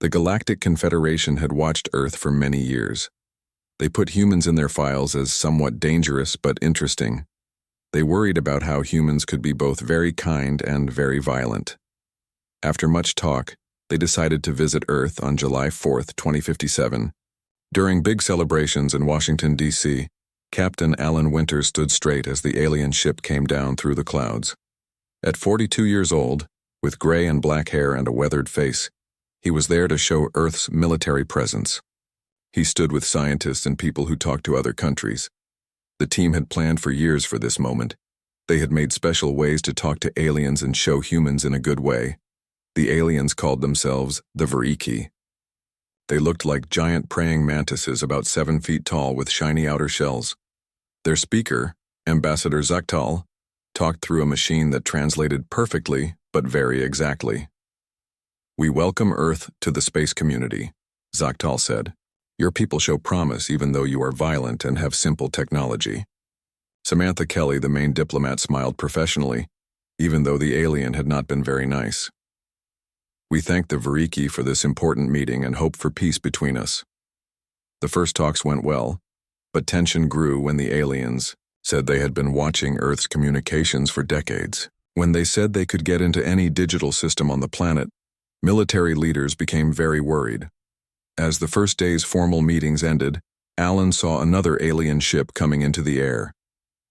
The Galactic Confederation had watched Earth for many years. They put humans in their files as somewhat dangerous but interesting. They worried about how humans could be both very kind and very violent. After much talk, they decided to visit Earth on July 4, 2057. During big celebrations in Washington, D.C., Captain Alan Winters stood straight as the alien ship came down through the clouds. At 42 years old, with gray and black hair and a weathered face, he was there to show Earth's military presence. He stood with scientists and people who talked to other countries. The team had planned for years for this moment. They had made special ways to talk to aliens and show humans in a good way. The aliens called themselves the Veriki. They looked like giant praying mantises about 7 feet tall with shiny outer shells. Their speaker, Ambassador Zaktal, talked through a machine that translated perfectly but very exactly. "We welcome Earth to the space community," Zaktal said. "Your people show promise even though you are violent and have simple technology." Samantha Kelly, the main diplomat, smiled professionally, even though the alien had not been very nice. "We thank the Veriki for this important meeting and hope for peace between us." The first talks went well, but tension grew when the aliens said they had been watching Earth's communications for decades. When they said they could get into any digital system on the planet, military leaders became very worried. As the first day's formal meetings ended, Alan saw another alien ship coming into the air.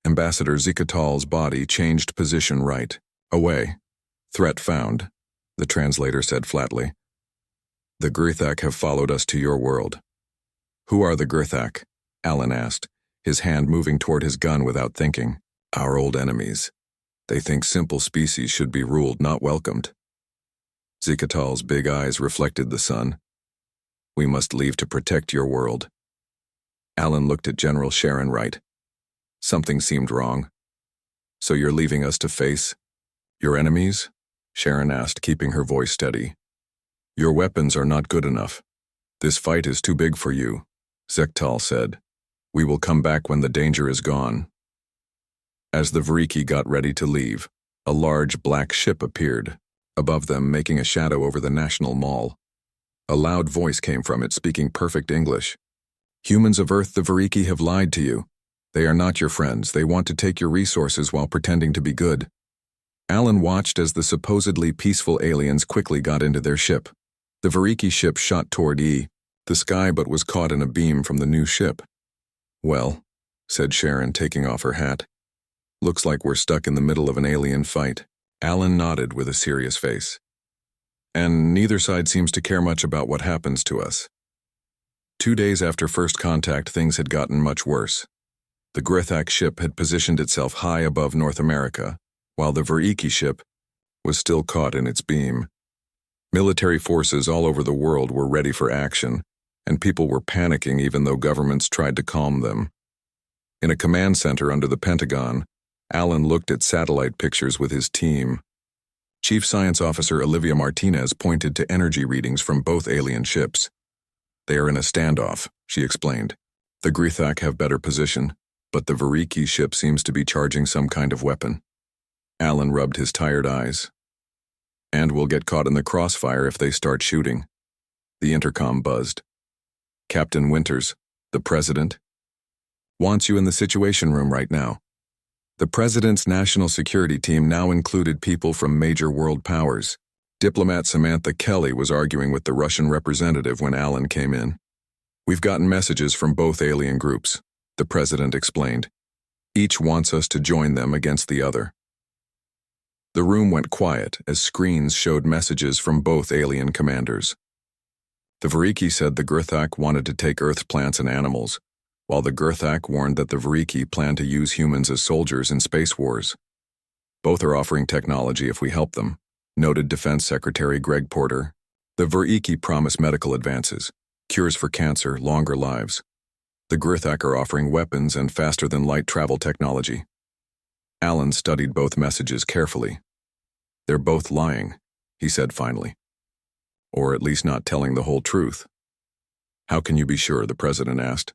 Ambassador Zikatal's body changed position right away. "Threat found," the translator said flatly. "The Girthak have followed us to your world." "Who are the Girthak?" Alan asked, his hand moving toward his gun without thinking. "Our old enemies. They think simple species should be ruled, not welcomed." Zikatal's big eyes reflected the sun. "We must leave to protect your world." Alan looked at General Sharon Wright. Something seemed wrong. "So you're leaving us to face your enemies?" Sharon asked, keeping her voice steady. "Your weapons are not good enough. This fight is too big for you," Zektal said. "We will come back when the danger is gone." As the Veriki got ready to leave, a large black ship appeared, above them making a shadow over the National Mall. A loud voice came from it, speaking perfect English. "Humans of Earth, the Veriki have lied to you. They are not your friends. They want to take your resources while pretending to be good." Alan watched as the supposedly peaceful aliens quickly got into their ship. The Veriki ship shot toward the sky but was caught in a beam from the new ship. "Well," said Sharon, taking off her hat. "Looks like we're stuck in the middle of an alien fight." Alan nodded with a serious face. "And neither side seems to care much about what happens to us." 2 days after first contact, things had gotten much worse. The Girthak ship had positioned itself high above North America, while the Veriki ship was still caught in its beam. Military forces all over the world were ready for action, and people were panicking even though governments tried to calm them. In a command center under the Pentagon, Alan looked at satellite pictures with his team. Chief Science Officer Olivia Martinez pointed to energy readings from both alien ships. "They are in a standoff," she explained. "The Girthak have better position, but the Veriki ship seems to be charging some kind of weapon." Alan rubbed his tired eyes. "And we'll get caught in the crossfire if they start shooting." The intercom buzzed. "Captain Winters, the President, wants you in the Situation Room right now." The President's national security team now included people from major world powers. Diplomat Samantha Kelly was arguing with the Russian representative when Alan came in. "We've gotten messages from both alien groups," the President explained. "Each wants us to join them against the other." The room went quiet as screens showed messages from both alien commanders. The Veriki said the Girthak wanted to take Earth's plants and animals, while the Girthak warned that the Veriki planned to use humans as soldiers in space wars. "Both are offering technology if we help them," noted Defense Secretary Greg Porter. "The Veriki promise medical advances, cures for cancer, longer lives. The Girthak are offering weapons and faster-than-light travel technology." Alan studied both messages carefully. "They're both lying," he said finally. "Or at least not telling the whole truth." "How can you be sure?" the President asked.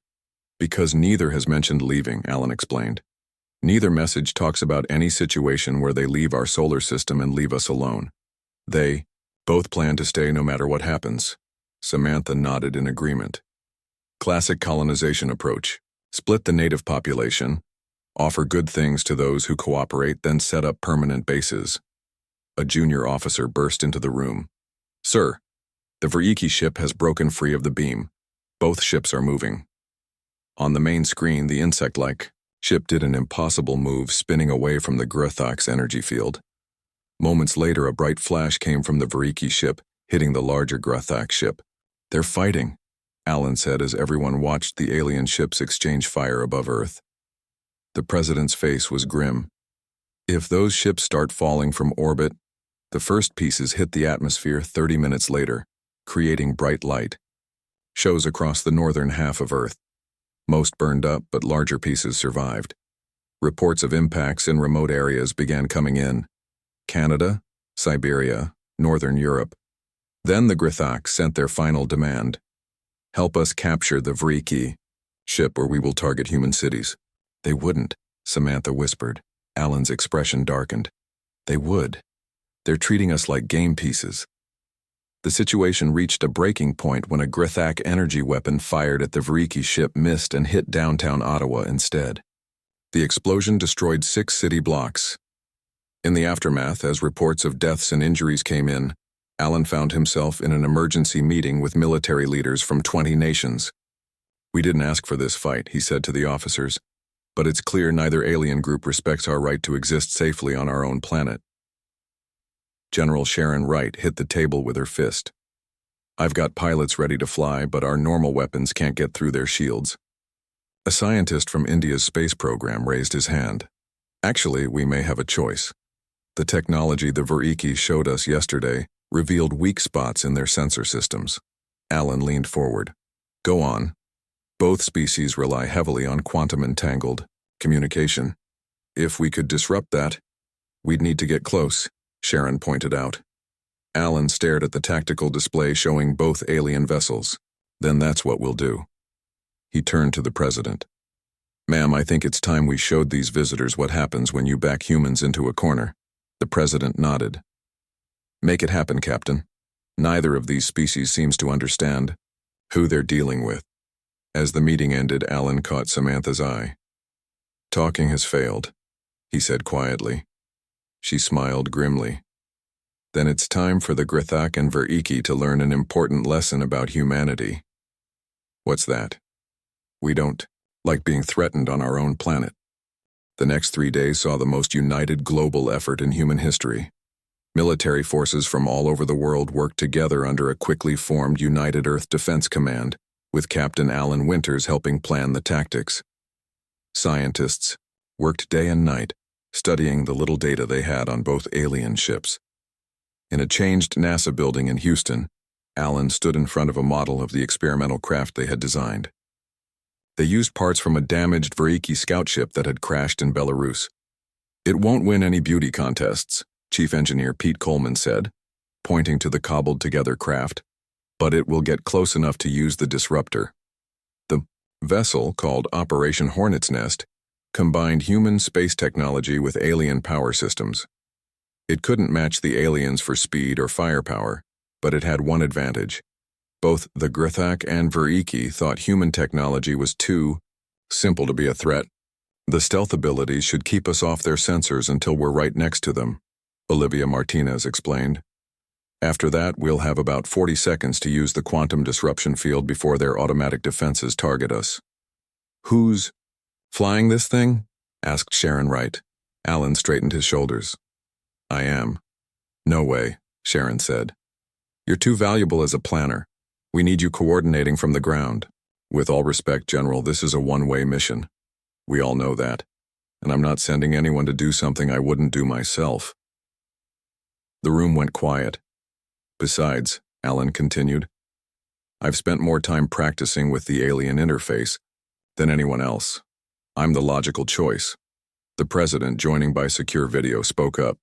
"Because neither has mentioned leaving," Alan explained. "Neither message talks about any situation where they leave our solar system and leave us alone. They both plan to stay no matter what happens." Samantha nodded in agreement. Classic colonization approach. Split the native population, offer good things to those who cooperate, then set up permanent bases. A junior officer burst into the room. Sir, the Veriki ship has broken free of the beam. Both ships are moving. On the main screen, the insect-like ship did an impossible move, spinning away from the Gruthok's energy field. Moments later, a bright flash came from the Veriki ship, hitting the larger Gruthok ship. They're fighting, Alan said as everyone watched the alien ships exchange fire above Earth. The president's face was grim. If those ships start falling from orbit, the first pieces hit the atmosphere 30 minutes later, creating bright light. Shows across the northern half of Earth. Most burned up, but larger pieces survived. Reports of impacts in remote areas began coming in. Canada, Siberia, Northern Europe. Then the Gruthok sent their final demand. Help us capture the Veriki ship or we will target human cities. They wouldn't, Samantha whispered. Alan's expression darkened. They would. They're treating us like game pieces. The situation reached a breaking point when a Gruthok energy weapon fired at the Veriki ship missed and hit downtown Ottawa instead. The explosion destroyed 6 city blocks. In the aftermath, as reports of deaths and injuries came in, Alan found himself in an emergency meeting with military leaders from 20 nations. We didn't ask for this fight, he said to the officers, but it's clear neither alien group respects our right to exist safely on our own planet. General Sharon Wright hit the table with her fist. I've got pilots ready to fly, but our normal weapons can't get through their shields. A scientist from India's space program raised his hand. Actually, we may have a choice. The technology the Veriki showed us yesterday revealed weak spots in their sensor systems. Alan leaned forward. Go on. Both species rely heavily on quantum-entangled communication. If we could disrupt that, we'd need to get close, Sharon pointed out. Alan stared at the tactical display showing both alien vessels. Then that's what we'll do. He turned to the president. Ma'am, I think it's time we showed these visitors what happens when you back humans into a corner. The president nodded. Make it happen, Captain. Neither of these species seems to understand who they're dealing with. As the meeting ended, Alan caught Samantha's eye. Talking has failed, he said quietly. She smiled grimly. Then it's time for the Gruthok and Veriki to learn an important lesson about humanity. What's that? We don't like being threatened on our own planet. The next 3 days saw the most united global effort in human history. Military forces from all over the world worked together under a quickly formed United Earth Defense Command, with Captain Alan Winters helping plan the tactics. Scientists worked day and night, studying the little data they had on both alien ships. In a changed NASA building in Houston, Alan stood in front of a model of the experimental craft they had designed. They used parts from a damaged Veriki scout ship that had crashed in Belarus. It won't win any beauty contests, Chief Engineer Pete Coleman said, pointing to the cobbled-together craft, but it will get close enough to use the disruptor. The vessel, called Operation Hornet's Nest, combined human space technology with alien power systems. It couldn't match the aliens for speed or firepower, but it had one advantage. Both the Gruthok and Veriki thought human technology was too simple to be a threat. The stealth abilities should keep us off their sensors until we're right next to them, Olivia Martinez explained. After that, we'll have about 40 seconds to use the quantum disruption field before their automatic defenses target us. Who's flying this thing? Asked Sharon Wright. Alan straightened his shoulders. I am. No way, Sharon said. You're too valuable as a planner. We need you coordinating from the ground. With all respect, General, this is a one-way mission. We all know that. And I'm not sending anyone to do something I wouldn't do myself. The room went quiet. Besides, Alan continued, I've spent more time practicing with the alien interface than anyone else. I'm the logical choice. The president, joining by secure video, spoke up.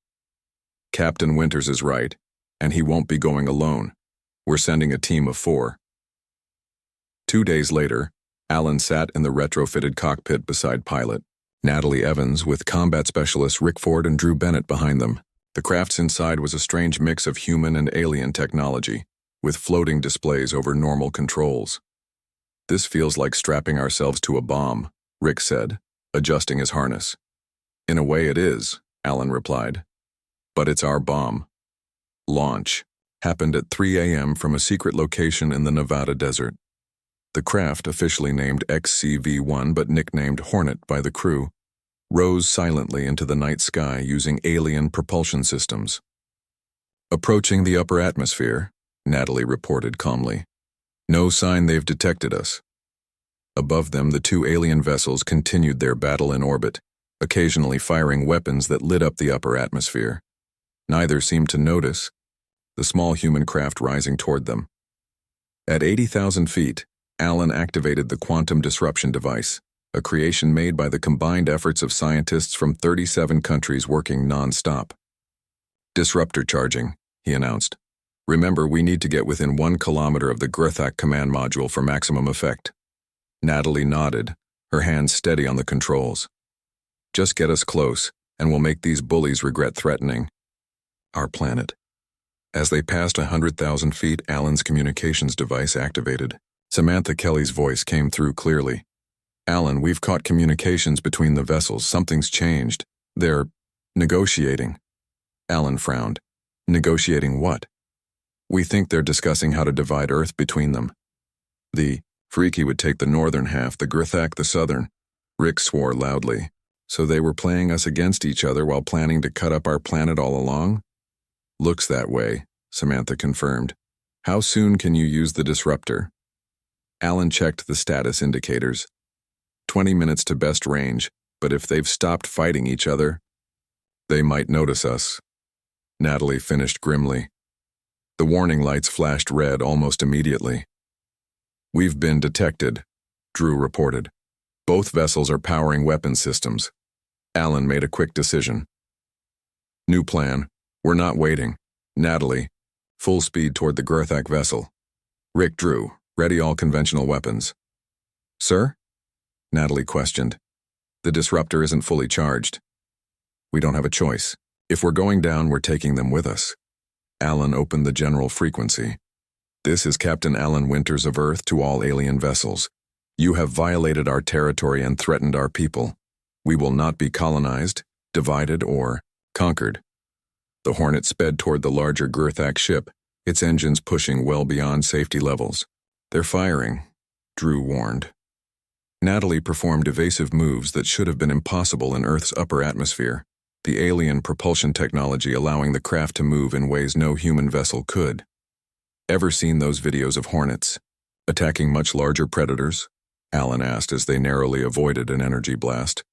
Captain Winters is right, and he won't be going alone. We're sending a team of 4. 2 days later, Alan sat in the retrofitted cockpit beside pilot Natalie Evans with combat specialists Rick Ford and Drew Bennett behind them. The craft's inside was a strange mix of human and alien technology. with floating displays over normal controls. "This feels like strapping ourselves to a bomb," Rick said, adjusting his harness. "In a way it is," Alan replied. "But it's our bomb." Launch happened at 3 a.m. from a secret location in the Nevada desert. The craft, officially named XCV-1 but nicknamed Hornet by the crew, rose silently into the night sky using alien propulsion systems. "Approaching the upper atmosphere," Natalie reported calmly. "No sign they've detected us." Above them, the two alien vessels continued their battle in orbit, occasionally firing weapons that lit up the upper atmosphere. Neither seemed to notice the small human craft rising toward them. At 80,000 feet, Alan activated the quantum disruption device, a creation made by the combined efforts of scientists from 37 countries working non-stop. "Disruptor charging," he announced. "Remember, we need to get within 1 kilometer of the Grthak command module for maximum effect." Natalie nodded, her hands steady on the controls. "Just get us close, and we'll make these bullies regret threatening our planet." As they passed 100,000 feet, Alan's communications device activated. Samantha Kelly's voice came through clearly. "Alan, we've caught communications between the vessels. Something's changed. They're negotiating." Alan frowned. "Negotiating what?" "We think they're discussing how to divide Earth between them. The Freaky would take the northern half, the Grthak the southern." Rick swore loudly. "So they were playing us against each other while planning to cut up our planet all along?" "Looks that way," Samantha confirmed. "How soon can you use the disruptor?" Alan checked the status indicators. 20 minutes to best range, but if they've stopped fighting each other, they might notice us." Natalie finished grimly. The warning lights flashed red almost immediately. "We've been detected," Drew reported. "Both vessels are powering weapon systems." Alan made a quick decision. "New plan. We're not waiting. Natalie, full speed toward the Grthak vessel. Rick, Drew, ready all conventional weapons." "Sir?" Natalie questioned. "The disruptor isn't fully charged." "We don't have a choice. If we're going down, we're taking them with us." Alan opened the general frequency. "This is Captain Alan Winters of Earth to all alien vessels. You have violated our territory and threatened our people. We will not be colonized, divided, or conquered." The Hornet sped toward the larger Grthak ship, its engines pushing well beyond safety levels. "They're firing," Drew warned. Natalie performed evasive moves that should have been impossible in Earth's upper atmosphere, the alien propulsion technology allowing the craft to move in ways no human vessel could. "Ever seen those videos of Hornets attacking much larger predators?" Alan asked as they narrowly avoided an energy blast.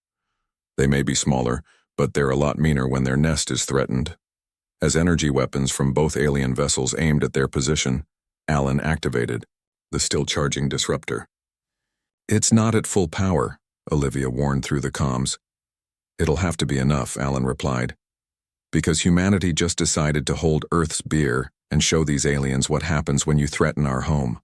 "They may be smaller, but they're a lot meaner when their nest is threatened." As energy weapons from both alien vessels aimed at their position, Alan activated the still-charging disruptor. "It's not at full power," Olivia warned through the comms. "It'll have to be enough," Alan replied, "because humanity just decided to hold Earth's beer and show these aliens what happens when you threaten our home."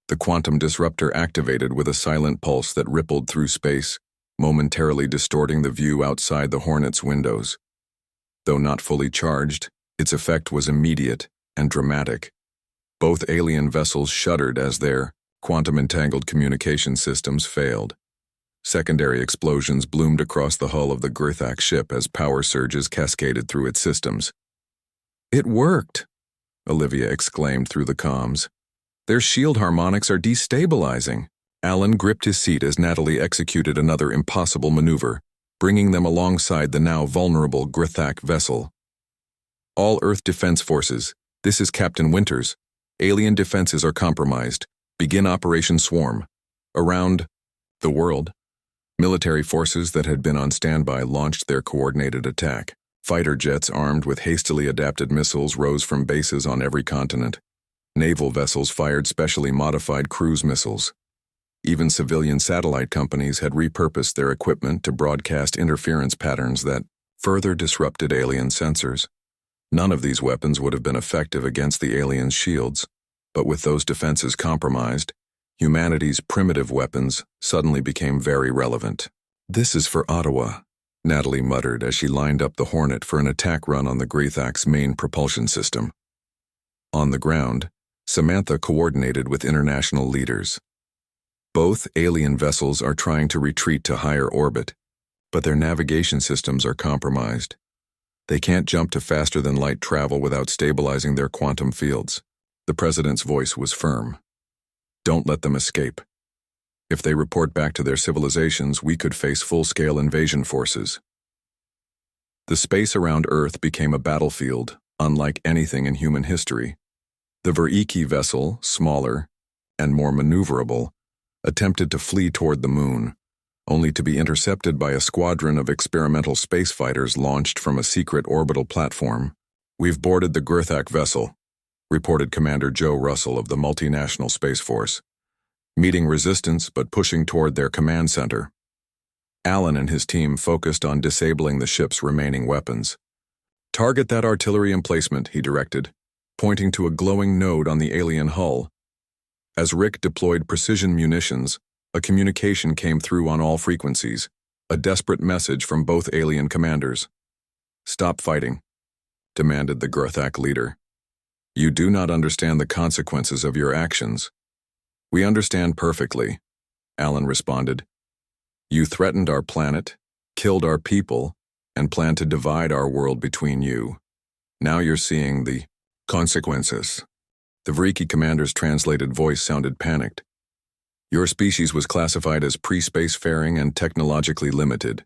The quantum disruptor activated with a silent pulse that rippled through space, momentarily distorting the view outside the Hornet's windows. Though not fully charged, its effect was immediate and dramatic. Both alien vessels shuddered as their quantum-entangled communication systems failed. Secondary explosions bloomed across the hull of the Grthak ship as power surges cascaded through its systems. "It worked!" Olivia exclaimed through the comms. "Their shield harmonics are destabilizing." Alan gripped his seat as Natalie executed another impossible maneuver, bringing them alongside the now vulnerable Grthak vessel. "All Earth Defense Forces, this is Captain Winters. Alien defenses are compromised. Begin Operation Swarm." Around the world, military forces that had been on standby launched their coordinated attack. Fighter jets armed with hastily adapted missiles rose from bases on every continent. Naval vessels fired specially modified cruise missiles. Even civilian satellite companies had repurposed their equipment to broadcast interference patterns that further disrupted alien sensors. None of these weapons would have been effective against the aliens' shields, but with those defenses compromised, humanity's primitive weapons suddenly became very relevant. "This is for Ottawa," Natalie muttered as she lined up the Hornet for an attack run on the Grthak's main propulsion system. On the ground, Samantha coordinated with international leaders. Both alien vessels are trying to retreat to higher orbit, but their navigation systems are compromised. They can't jump to faster-than-light travel without stabilizing their quantum fields. The president's voice was firm. Don't let them escape. If they report back to their civilizations, we could face full-scale invasion forces. The space around Earth became a battlefield, unlike anything in human history. The Veriki vessel, smaller and more maneuverable, attempted to flee toward the moon, only to be intercepted by a squadron of experimental space fighters launched from a secret orbital platform. "We've boarded the Girthak vessel," reported Commander Joe Russell of the Multinational Space Force, meeting resistance but pushing toward their command center. Alan and his team focused on disabling the ship's remaining weapons. "Target that artillery emplacement," he directed, pointing to a glowing node on the alien hull. As Rick deployed precision munitions, a communication came through on all frequencies, a desperate message from both alien commanders. "Stop fighting," demanded the Girthak leader. "You do not understand the consequences of your actions." "We understand perfectly," Alan responded. "You threatened our planet, killed our people, and planned to divide our world between you. Now you're seeing the consequences." The Veriki commander's translated voice sounded panicked. "Your species was classified as pre-spacefaring and technologically limited.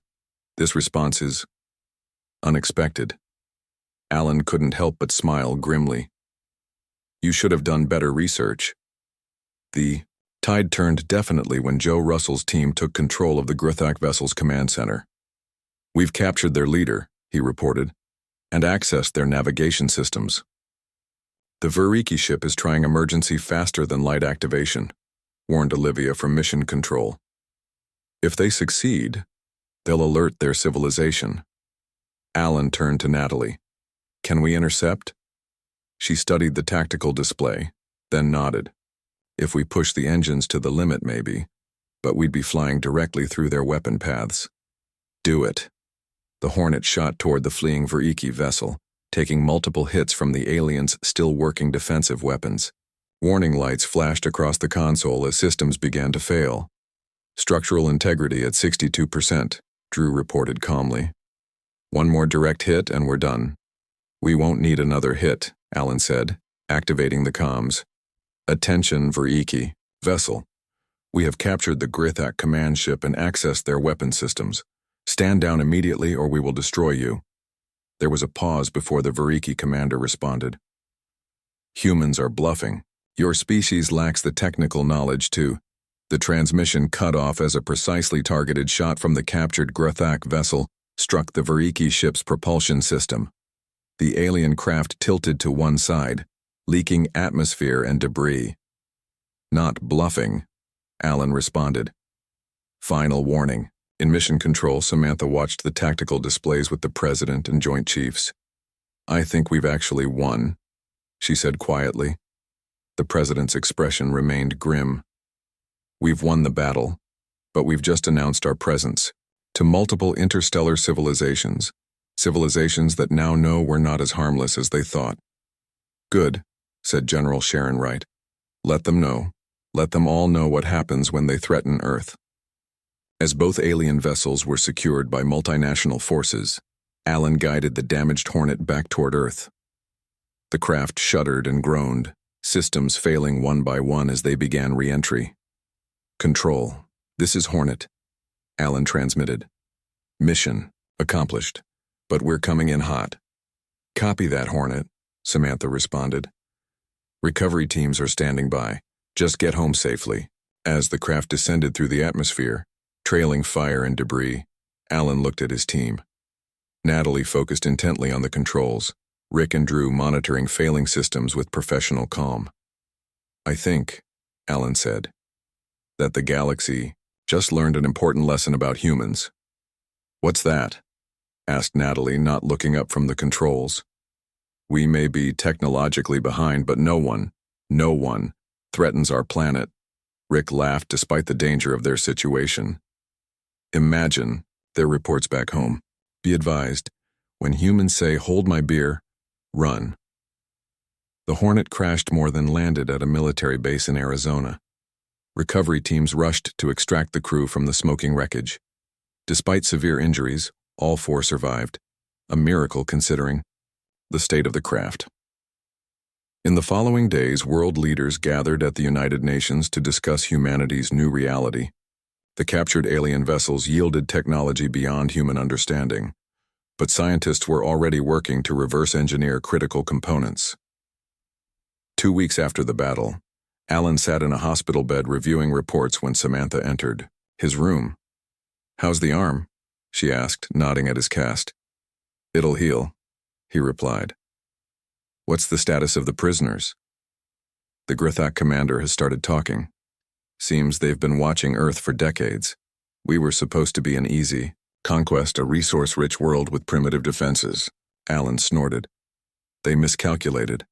This response is unexpected." Alan couldn't help but smile grimly. "You should have done better research." The tide turned definitely when Joe Russell's team took control of the Girthak vessel's command center. "We've captured their leader," he reported, "and accessed their navigation systems. The Veriki ship is trying emergency faster-than-light activation," warned Olivia from Mission Control. "If they succeed, they'll alert their civilization." Alan turned to Natalie. "Can we intercept?" She studied the tactical display, then nodded. "If we push the engines to the limit, maybe, but we'd be flying directly through their weapon paths." "Do it." The Hornet shot toward the fleeing Veriki vessel, taking multiple hits from the aliens' still working defensive weapons. Warning lights flashed across the console as systems began to fail. "Structural integrity at 62%, Drew reported calmly. "One more direct hit and we're done." "We won't need another hit," Alan said, activating the comms. "Attention, Veriki vessel. We have captured the Girthak command ship and accessed their weapon systems. Stand down immediately or we will destroy you." There was a pause before the Veriki commander responded. "Humans are bluffing. Your species lacks the technical knowledge to." The transmission cut off as a precisely targeted shot from the captured Girthak vessel struck the Veriki ship's propulsion system. The alien craft tilted to one side, leaking atmosphere and debris. "Not bluffing," Alan responded. Final warning. In Mission Control, Samantha watched the tactical displays with the President and Joint Chiefs. "I think we've actually won," she said quietly. The President's expression remained grim. "We've won the battle, but we've just announced our presence to multiple interstellar civilizations, civilizations that now know we're not as harmless as they thought." "Good," said General Sharon Wright. "Let them know. Let them all know what happens when they threaten Earth." As both alien vessels were secured by multinational forces, Alan guided the damaged Hornet back toward Earth. The craft shuddered and groaned, systems failing one by one as they began re-entry. "Control, this is Hornet," Alan transmitted. "Mission accomplished, but we're coming in hot." "Copy that, Hornet," Samantha responded. "Recovery teams are standing by. Just get home safely." As the craft descended through the atmosphere, trailing fire and debris, Alan looked at his team. Natalie focused intently on the controls, Rick and Drew monitoring failing systems with professional calm. "I think," Alan said, "that the galaxy just learned an important lesson about humans." "What's that?" asked Natalie, not looking up from the controls. "We may be technologically behind, but no one threatens our planet." Rick laughed despite the danger of their situation. "Imagine," their reports back home. "Be advised, when humans say, 'Hold my beer,' run." The Hornet crashed more than landed at a military base in Arizona. Recovery teams rushed to extract the crew from the smoking wreckage. Despite severe injuries, all 4 survived, a miracle considering the state of the craft. In the following days, world leaders gathered at the United Nations to discuss humanity's new reality. The captured alien vessels yielded technology beyond human understanding, but scientists were already working to reverse engineer critical components. 2 weeks after the battle, Alan sat in a hospital bed reviewing reports when Samantha entered his room. "How's the arm?" she asked, nodding at his cast. "It'll heal," he replied. "What's the status of the prisoners?" "The Grithak commander has started talking. Seems they've been watching Earth for decades. We were supposed to be an easy conquest, a resource-rich world with primitive defenses," Alan snorted. "They miscalculated."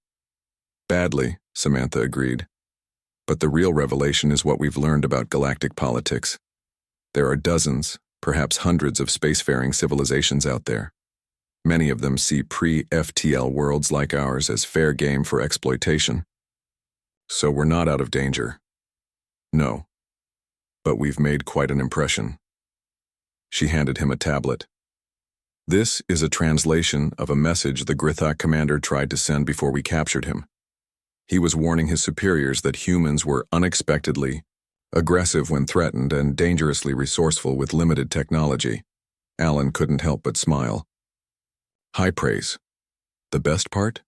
"Badly," Samantha agreed. "But the real revelation is what we've learned about galactic politics. There are dozens, perhaps hundreds of spacefaring civilizations out there. Many of them see pre-FTL worlds like ours as fair game for exploitation. So we're not out of danger. No. But we've made quite an impression." She handed him a tablet. "This is a translation of a message the Grithak commander tried to send before we captured him. He was warning his superiors that humans were unexpectedly aggressive when threatened and dangerously resourceful with limited technology." Alan couldn't help but smile. High praise. The best part?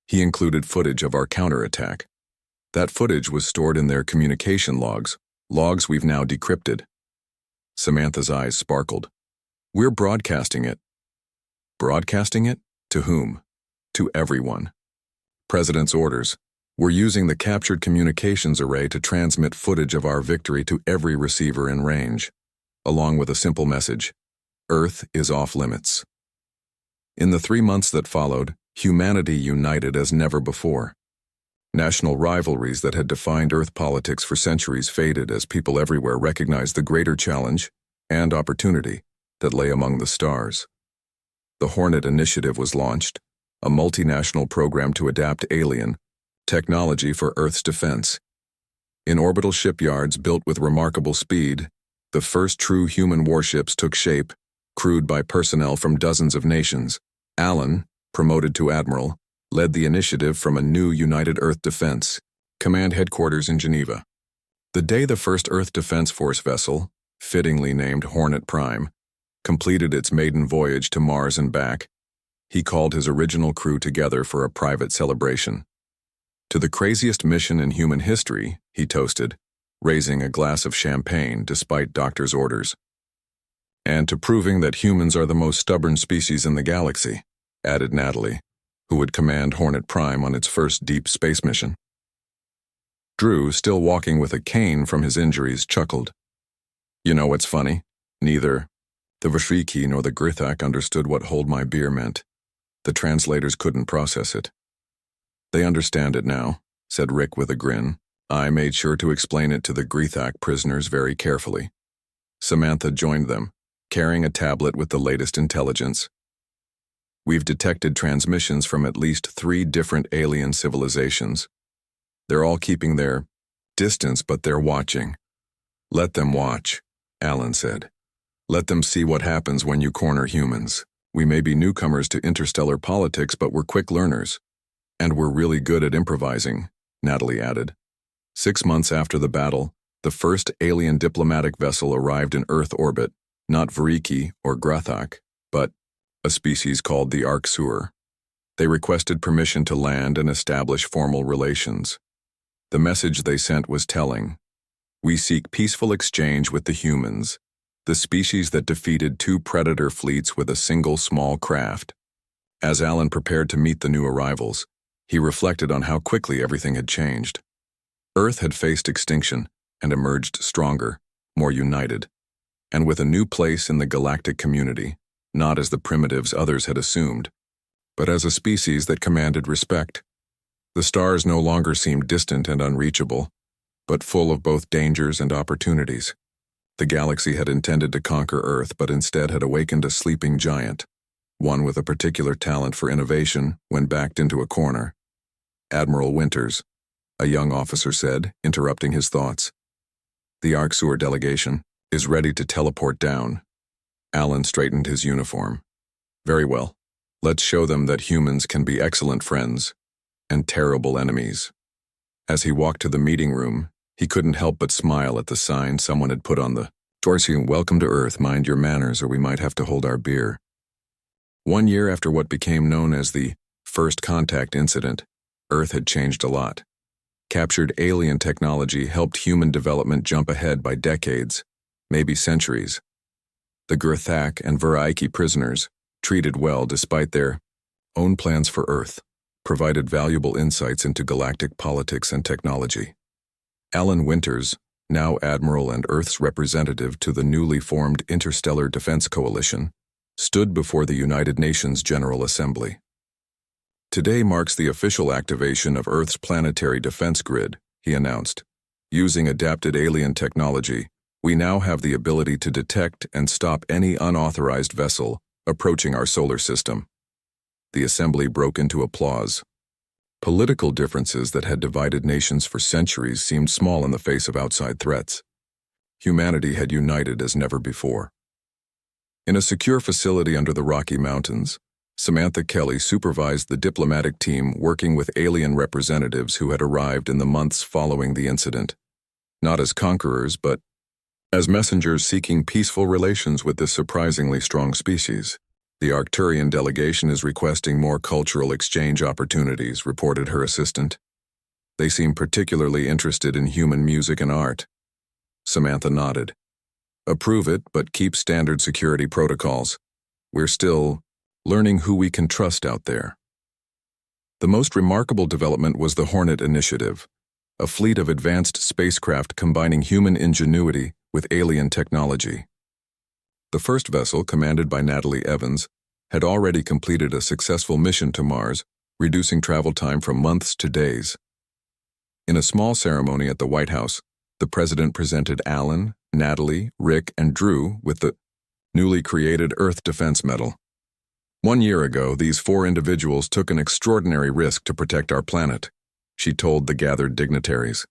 He included footage of our counterattack. That footage was stored in their communication logs we've now decrypted. Samantha's eyes sparkled. "We're broadcasting it." "Broadcasting it? To whom?" "To everyone. President's orders. We're using the captured communications array to transmit footage of our victory to every receiver in range, along with a simple message: Earth is off limits." In the 3 months that followed, humanity united as never before. National rivalries that had defined Earth politics for centuries faded as people everywhere recognized the greater challenge and opportunity that lay among the stars. The Hornet Initiative was launched, a multinational program to adapt alien technology for Earth's defense. In orbital shipyards built with remarkable speed, the first true human warships took shape, crewed by personnel from dozens of nations. Alan, promoted to admiral, led the initiative from a new United Earth Defense Command headquarters in Geneva. The day the first Earth Defense Force vessel, fittingly named Hornet Prime, completed its maiden voyage to Mars and back, he called his original crew together for a private celebration. To the craziest mission in human history, he toasted, raising a glass of champagne despite doctor's orders. "And to proving that humans are the most stubborn species in the galaxy," added Natalie, who would command Hornet Prime on its first deep space mission. Drew, still walking with a cane from his injuries, chuckled. "You know what's funny? Neither the Vashriki nor the Grithak understood what hold my beer meant. The translators couldn't process it." "They understand it now," said Rick with a grin. "I made sure to explain it to the Grithak prisoners very carefully." Samantha joined them, carrying a tablet with the latest intelligence. "We've detected transmissions from at least 3 different alien civilizations. They're all keeping their distance, but they're watching." "Let them watch," Alan said. "Let them see what happens when you corner humans. We may be newcomers to interstellar politics, but we're quick learners. And we're really good at improvising," Natalie added. 6 months after the battle, the first alien diplomatic vessel arrived in Earth orbit, not Variki or Grathak, but a species called the Arksur. They requested permission to land and establish formal relations. The message they sent was telling. "We seek peaceful exchange with the humans, the species that defeated 2 predator fleets with a single small craft." As Alan prepared to meet the new arrivals, he reflected on how quickly everything had changed. Earth had faced extinction and emerged stronger, more united, and with a new place in the galactic community, not as the primitives others had assumed, but as a species that commanded respect. The stars no longer seemed distant and unreachable, but full of both dangers and opportunities. The galaxy had intended to conquer Earth, but instead had awakened a sleeping giant, one with a particular talent for innovation when backed into a corner. Admiral Winters, a young officer said, interrupting his thoughts. The Arxur delegation is ready to teleport down. Alan straightened his uniform. Very well. Let's show them that humans can be excellent friends and terrible enemies. As he walked to the meeting room, he couldn't help but smile at the sign someone had put on the door saying, "Welcome to Earth, mind your manners or we might have to hold our beer." 1 year after what became known as the First Contact Incident, Earth had changed a lot. Captured alien technology helped human development jump ahead by decades, maybe centuries. The Gurthak and Veraiki prisoners, treated well despite their own plans for Earth, provided valuable insights into galactic politics and technology. Alan Winters, now Admiral and Earth's representative to the newly formed Interstellar Defense Coalition, stood before the United Nations General Assembly. Today marks the official activation of Earth's planetary defense grid, he announced. Using adapted alien technology, we now have the ability to detect and stop any unauthorized vessel approaching our solar system. The assembly broke into applause. Political differences that had divided nations for centuries seemed small in the face of outside threats. Humanity had united as never before. In a secure facility under the Rocky Mountains, Samantha Kelly supervised the diplomatic team working with alien representatives who had arrived in the months following the incident. Not as conquerors, but as messengers seeking peaceful relations with this surprisingly strong species. The Arcturian delegation is requesting more cultural exchange opportunities, reported her assistant. They seem particularly interested in human music and art. Samantha nodded. Approve it, but keep standard security protocols. We're still learning who we can trust out there. The most remarkable development was the Hornet Initiative, a fleet of advanced spacecraft combining human ingenuity with alien technology. The first vessel, commanded by Natalie Evans, had already completed a successful mission to Mars, reducing travel time from months to days. In a small ceremony at the White House, the president presented Alan, Natalie, Rick, and Drew with the newly created Earth Defense Medal. 1 year ago, these 4 individuals took an extraordinary risk to protect our planet, she told the gathered dignitaries.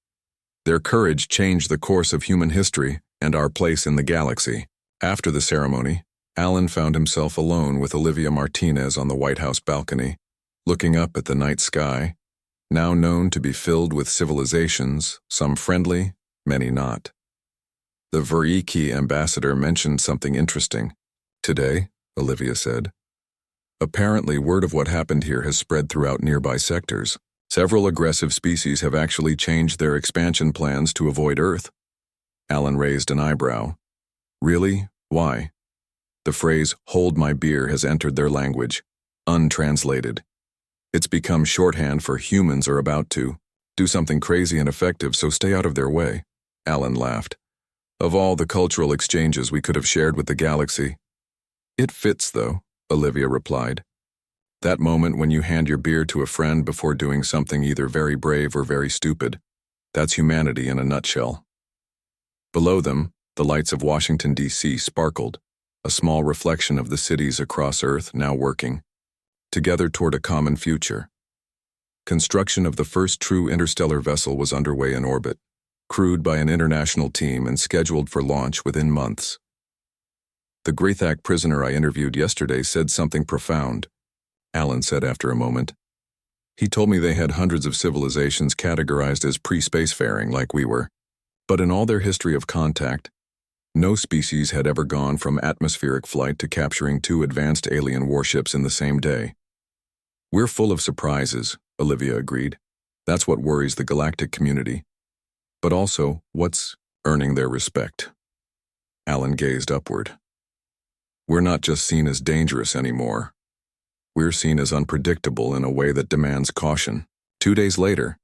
Their courage changed the course of human history and our place in the galaxy. After the ceremony, Alan found himself alone with Olivia Martinez on the White House balcony, looking up at the night sky, now known to be filled with civilizations, some friendly, many not. The Veraiki ambassador mentioned something interesting. Today, Olivia said. Apparently, word of what happened here has spread throughout nearby sectors. Several aggressive species have actually changed their expansion plans to avoid Earth. Alan raised an eyebrow. Really? Why? The phrase, "hold my beer," has entered their language, untranslated. It's become shorthand for humans are about to do something crazy and effective, so stay out of their way. Alan laughed. Of all the cultural exchanges we could have shared with the galaxy. It fits, though, Olivia replied. That moment when you hand your beer to a friend before doing something either very brave or very stupid. That's humanity in a nutshell. Below them, the lights of Washington, D.C. sparkled, a small reflection of the cities across Earth now working together toward a common future. Construction of the first true interstellar vessel was underway in orbit, crewed by an international team and scheduled for launch within months. The Gurthak prisoner I interviewed yesterday said something profound, Alan said after a moment. He told me they had hundreds of civilizations categorized as pre-spacefaring like we were, but in all their history of contact, no species had ever gone from atmospheric flight to capturing 2 advanced alien warships in the same day. We're full of surprises, Olivia agreed. That's what worries the galactic community. But also, what's earning their respect? Alan gazed upward. We're not just seen as dangerous anymore. We're seen as unpredictable in a way that demands caution. 2 days later,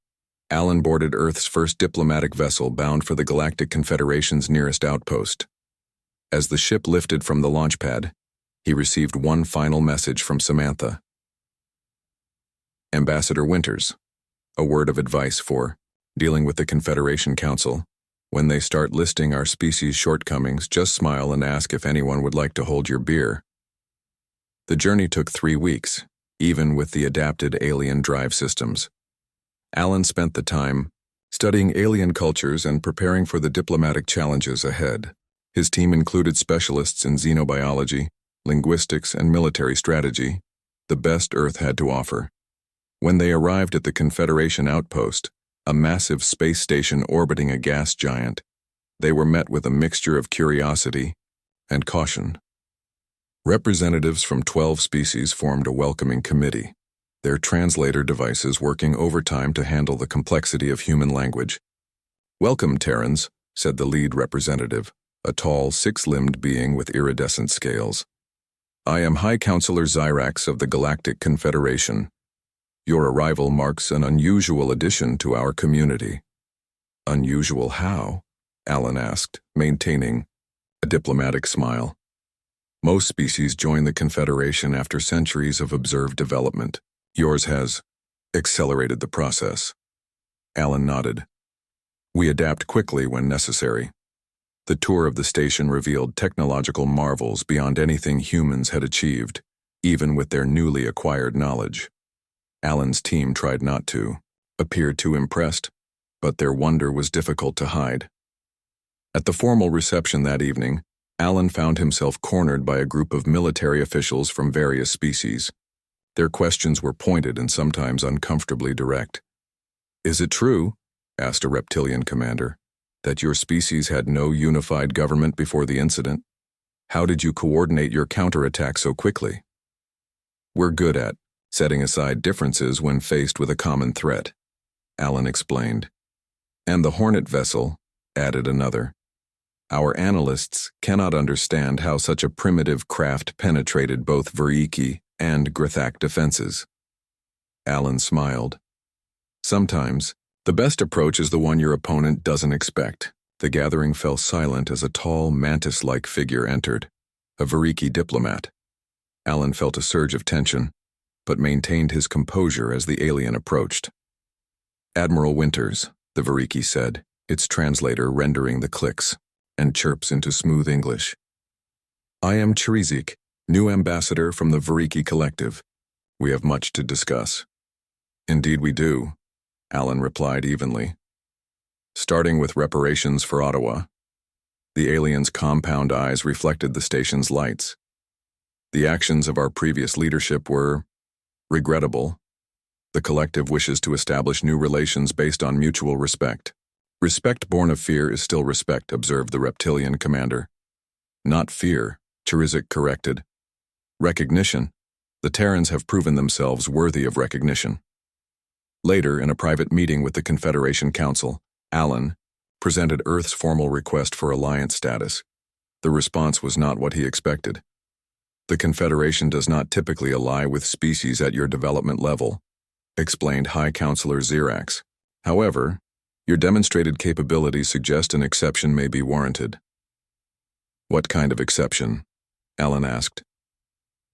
Alan boarded Earth's first diplomatic vessel bound for the Galactic Confederation's nearest outpost. As the ship lifted from the launch pad, he received one final message from Samantha. Ambassador Winters, a word of advice for dealing with the Confederation Council. When they start listing our species' shortcomings, just smile and ask if anyone would like to hold your beer. The journey took 3 weeks, even with the adapted alien drive systems. Alan spent the time studying alien cultures and preparing for the diplomatic challenges ahead. His team included specialists in xenobiology, linguistics, and military strategy, the best Earth had to offer. When they arrived at the Confederation outpost, a massive space station orbiting a gas giant, they were met with a mixture of curiosity and caution. Representatives from 12 species formed a welcoming committee, their translator devices working overtime to handle the complexity of human language. "Welcome, Terrans," said the lead representative, a tall, six-limbed being with iridescent scales. "I am High Counselor Xyrax of the Galactic Confederation. Your arrival marks an unusual addition to our community." "Unusual how?" Alan asked, maintaining a diplomatic smile. "Most species join the Confederation after centuries of observed development. Yours has accelerated the process." Alan nodded. "We adapt quickly when necessary." The tour of the station revealed technological marvels beyond anything humans had achieved, even with their newly acquired knowledge. Alan's team tried not to appear too impressed, but their wonder was difficult to hide. At the formal reception that evening, Alan found himself cornered by a group of military officials from various species. Their questions were pointed and sometimes uncomfortably direct. "Is it true," asked a reptilian commander, "that your species had no unified government before the incident? How did you coordinate your counterattack so quickly?" "We're good at setting aside differences when faced with a common threat," Alan explained. "And the Hornet vessel," added another. "Our analysts cannot understand how such a primitive craft penetrated both Veriki and Grithak defenses." Alan smiled. "Sometimes, the best approach is the one your opponent doesn't expect." The gathering fell silent as a tall, mantis-like figure entered, a Veriki diplomat. Alan felt a surge of tension, but maintained his composure as the alien approached. "Admiral Winters," the Veriki said, its translator rendering the clicks and chirps into smooth English. "I am Chirizik, new ambassador from the Veriki Collective. We have much to discuss." "Indeed we do," Alan replied evenly. "Starting with reparations for Ottawa." The alien's compound eyes reflected the station's lights. "The actions of our previous leadership were regrettable. The collective wishes to establish new relations based on mutual respect." "Respect born of fear is still respect," observed the reptilian commander. "Not fear," Chirizik corrected. "Recognition. The Terrans have proven themselves worthy of recognition." Later, in a private meeting with the Confederation Council, Alan presented Earth's formal request for alliance status. The response was not what he expected. "The Confederation does not typically ally with species at your development level," explained High Counselor Xyrax. "However, your demonstrated capabilities suggest an exception may be warranted." "What kind of exception?" Alan asked.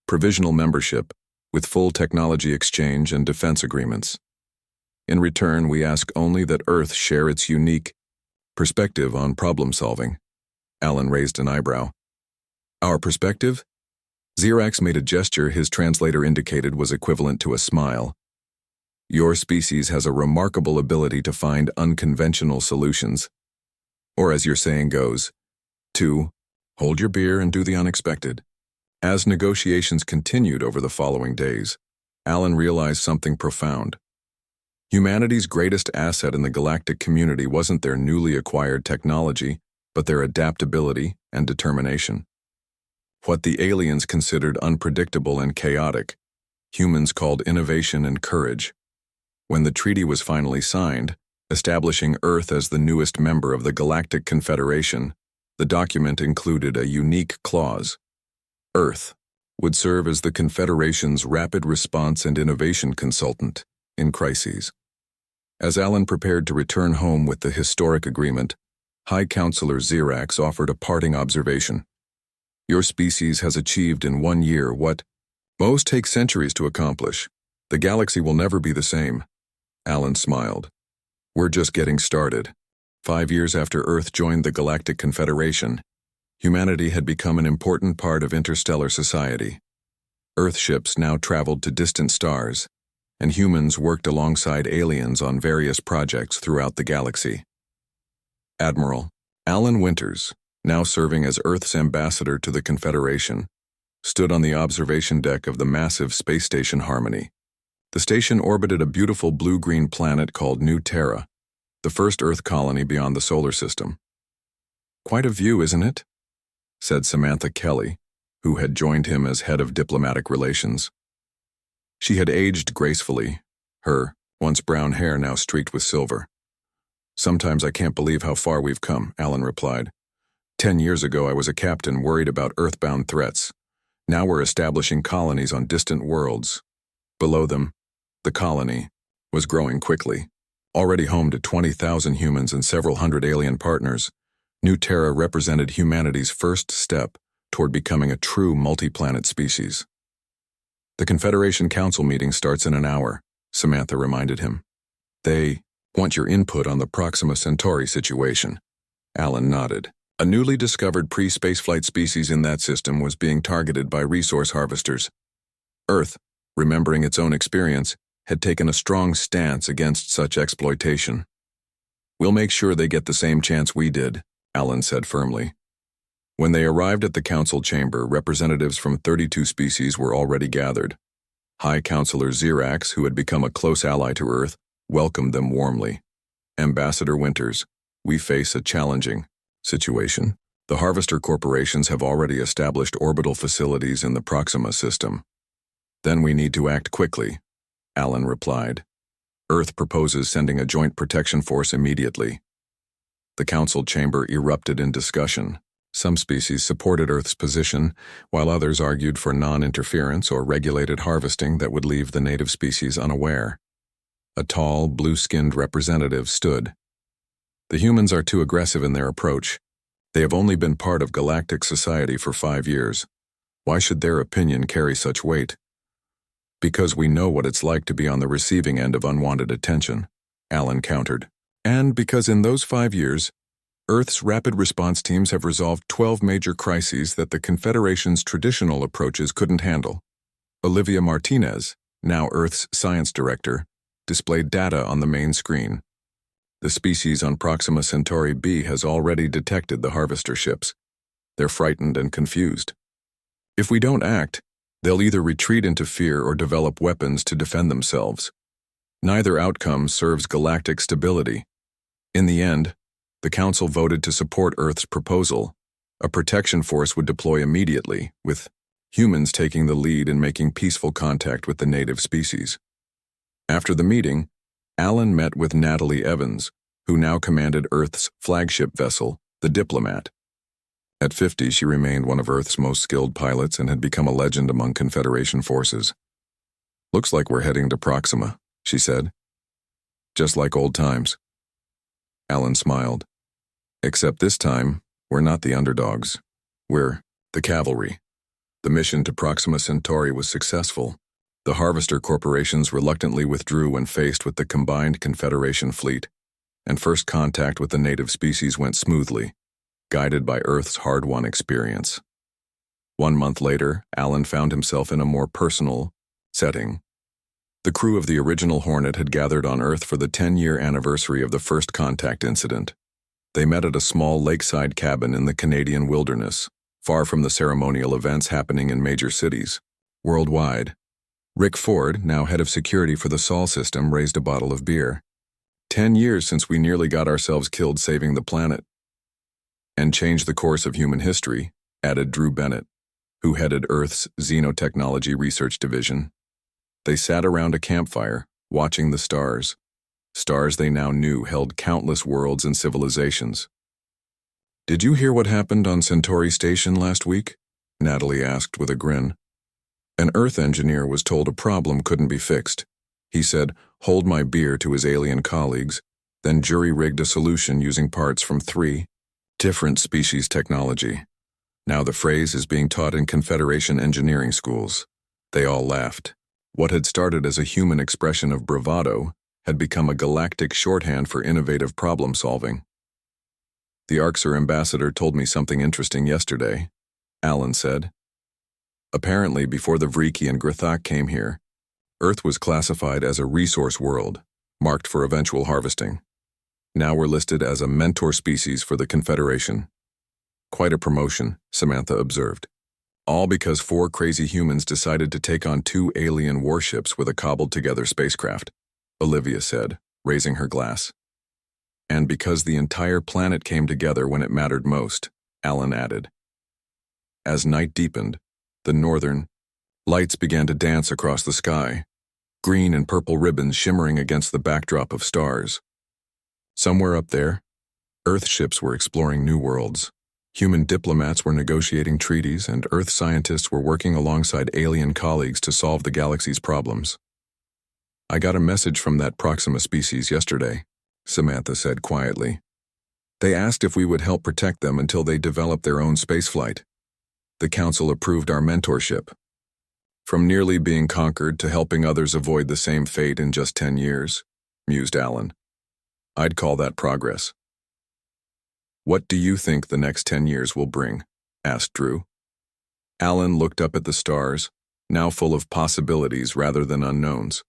"Provisional membership, with full technology exchange and defense agreements. In return, we ask only that Earth share its unique perspective on problem-solving." Alan raised an eyebrow. "Our perspective?" Xyrax made a gesture his translator indicated was equivalent to a smile. "Your species has a remarkable ability to find unconventional solutions. Or as your saying goes, to hold your beer and do the unexpected." As negotiations continued over the following days, Alan realized something profound. Humanity's greatest asset in the galactic community wasn't their newly acquired technology, but their adaptability and determination. What the aliens considered unpredictable and chaotic, humans called innovation and courage. When the treaty was finally signed, establishing Earth as the newest member of the Galactic Confederation, the document included a unique clause. Earth would serve as the Confederation's rapid response and innovation consultant in crises. As Alan prepared to return home with the historic agreement, High Counselor Xyrax offered a parting observation. "Your species has achieved in 1 year what most take centuries to accomplish. The galaxy will never be the same." Alan smiled. "We're just getting started." 5 years after Earth joined the Galactic Confederation, humanity had become an important part of interstellar society. Earth ships now traveled to distant stars, and humans worked alongside aliens on various projects throughout the galaxy. Admiral Alan Winters, now serving as Earth's ambassador to the Confederation, stood on the observation deck of the massive space station Harmony. The station orbited a beautiful blue-green planet called New Terra, the first Earth colony beyond the solar system. "Quite a view, isn't it?" said Samantha Kelly, who had joined him as head of diplomatic relations. She had aged gracefully, her once brown hair now streaked with silver. "Sometimes I can't believe how far we've come," Alan replied. 10 years ago I was a captain worried about earthbound threats. Now we're establishing colonies on distant worlds. Below them, the colony was growing quickly. Already home to 20,000 humans and several hundred alien partners, New Terra represented humanity's first step toward becoming a true multi-planet species. "The Confederation Council meeting starts in an hour," Samantha reminded him. "They want your input on the Proxima Centauri situation." Alan nodded. A newly discovered pre-spaceflight species in that system was being targeted by resource harvesters. Earth, remembering its own experience, had taken a strong stance against such exploitation. "We'll make sure they get the same chance we did," Alan said firmly. When they arrived at the council chamber, representatives from 32 species were already gathered. High Counselor Xerax, who had become a close ally to Earth, welcomed them warmly. "Ambassador Winters, we face a challenging situation. The harvester corporations have already established orbital facilities in the Proxima system. Then we need to act quickly," Alan replied. "Earth proposes sending a joint protection force immediately." The council chamber erupted in discussion. Some species supported Earth's position, while others argued for non-interference or regulated harvesting that would leave the native species unaware. A tall, blue-skinned representative stood. "The humans are too aggressive in their approach. They have only been part of galactic society for 5 years. Why should their opinion carry such weight?" "Because we know what it's like to be on the receiving end of unwanted attention," Alan countered. "And because in those 5 years, Earth's rapid response teams have resolved 12 major crises that the Confederation's traditional approaches couldn't handle." Olivia Martinez, now Earth's science director, displayed data on the main screen. "The species on Proxima Centauri B has already detected the harvester ships. They're frightened and confused. If we don't act, they'll either retreat into fear or develop weapons to defend themselves. Neither outcome serves galactic stability." In the end, the Council voted to support Earth's proposal. A protection force would deploy immediately, with humans taking the lead in making peaceful contact with the native species. After the meeting, Alan met with Natalie Evans, who now commanded Earth's flagship vessel, the Diplomat. At 50, she remained one of Earth's most skilled pilots and had become a legend among Confederation forces. "Looks like we're heading to Proxima," she said. "Just like old times." Alan smiled. "Except this time, we're not the underdogs. We're the cavalry." The mission to Proxima Centauri was successful. The harvester corporations reluctantly withdrew when faced with the combined Confederation fleet, and first contact with the native species went smoothly, guided by Earth's hard-won experience. 1 month later, Alan found himself in a more personal setting. The crew of the original Hornet had gathered on Earth for the 10-year anniversary of the first contact incident. They met at a small lakeside cabin in the Canadian wilderness, far from the ceremonial events happening in major cities. Worldwide, Rick Ford, now head of security for the Sol system, raised a bottle of beer. 10 years since we nearly got ourselves killed saving the planet. And changed the course of human history, added Drew Bennett, who headed Earth's Xenotechnology Research Division. They sat around a campfire, watching the stars. Stars they now knew held countless worlds and civilizations. "Did you hear what happened on Centauri Station last week?" Natalie asked with a grin. "An Earth engineer was told a problem couldn't be fixed. He said, 'Hold my beer' to his alien colleagues, then jury-rigged a solution using parts from 3 different species technology. Now the phrase is being taught in Confederation engineering schools." They all laughed. What had started as a human expression of bravado had become a galactic shorthand for innovative problem-solving. "The Arxer ambassador told me something interesting yesterday," Alan said. "Apparently, before the Vriki and Grithak came here, Earth was classified as a resource world, marked for eventual harvesting. Now we're listed as a mentor species for the Confederation. Quite a promotion, Samantha observed. All because 4 crazy humans decided to take on 2 alien warships with a cobbled-together spacecraft, Olivia said, raising her glass. And because the entire planet came together when it mattered most, Alan added. As night deepened, the northern lights began to dance across the sky, green and purple ribbons shimmering against the backdrop of stars. Somewhere up there, Earth ships were exploring new worlds. Human diplomats were negotiating treaties, and Earth scientists were working alongside alien colleagues to solve the galaxy's problems. I got a message from that Proxima species yesterday, Samantha said quietly. They asked if we would help protect them until they developed their own spaceflight. The Council approved our mentorship. From nearly being conquered to helping others avoid the same fate in just 10 years, mused Alan. I'd call that progress. What do you think the next 10 years will bring? Asked Drew. Alan looked up at the stars, now full of possibilities rather than unknowns.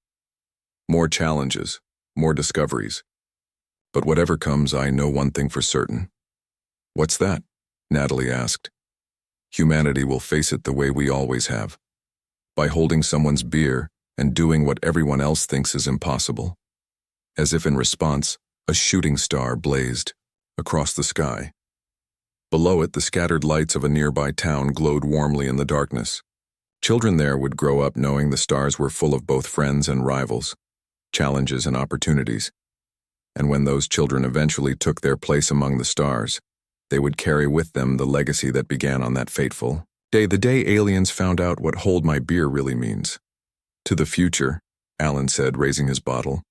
More challenges, more discoveries. But whatever comes, I know one thing for certain. What's that? Natalie asked. Humanity will face it the way we always have. By holding someone's beer and doing what everyone else thinks is impossible. As if in response, a shooting star blazed across the sky. Below it, the scattered lights of a nearby town glowed warmly in the darkness. Children there would grow up knowing the stars were full of both friends and rivals, challenges and opportunities. And when those children eventually took their place among the stars, they would carry with them the legacy that began on that fateful day, the day aliens found out what hold my beer really means. To the future, Alan said, raising his bottle.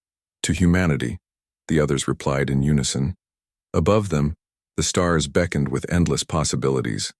To humanity, the others replied in unison. Above them, the stars beckoned with endless possibilities.